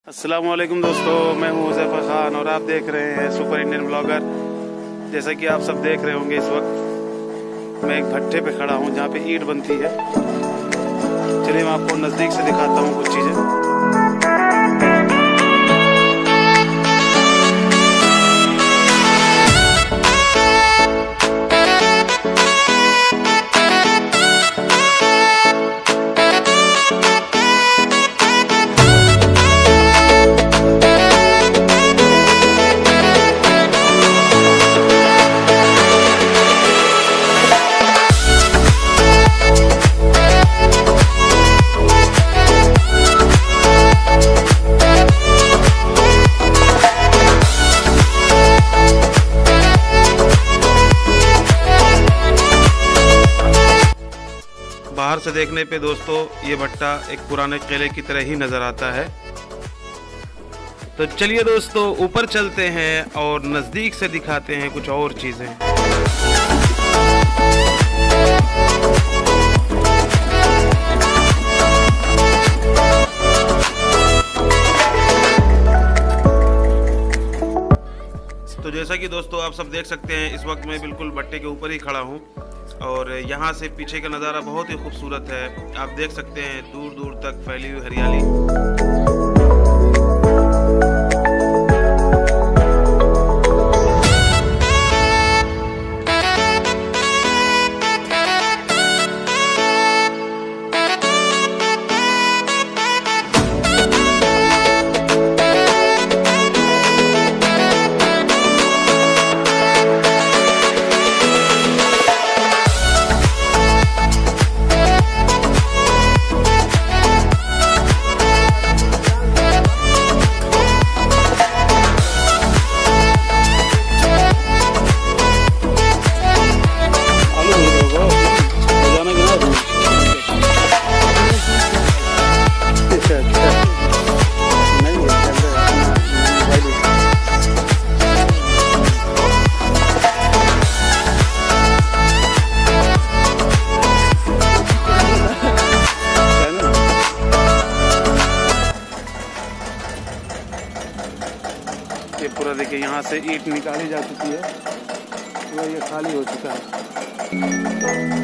अस्सलाम वालेकुम दोस्तों, मैं हूं हुज़ैफा खान और आप देख रहे हैं सुपर इंडियन ब्लॉगर। जैसा कि आप सब देख रहे होंगे, इस वक्त मैं एक भट्टे पे खड़ा हूं जहां पे ईंट बनती है। चलिए मैं आपको नज़दीक से दिखाता हूं कुछ चीज़ें। बाहर से देखने पे दोस्तों ये भट्टा एक पुराने किले की तरह ही नजर आता है। तो चलिए दोस्तों ऊपर चलते हैं और नजदीक से दिखाते हैं कुछ और चीजें। तो जैसा कि दोस्तों आप सब देख सकते हैं, इस वक्त मैं बिल्कुल भट्टे के ऊपर ही खड़ा हूँ और यहाँ से पीछे का नज़ारा बहुत ही खूबसूरत है। आप देख सकते हैं दूर दूर तक फैली हुई हरियाली। ये पूरा देखिए, यहाँ से ईंट निकाली जा चुकी है, पूरा ये खाली हो चुका है।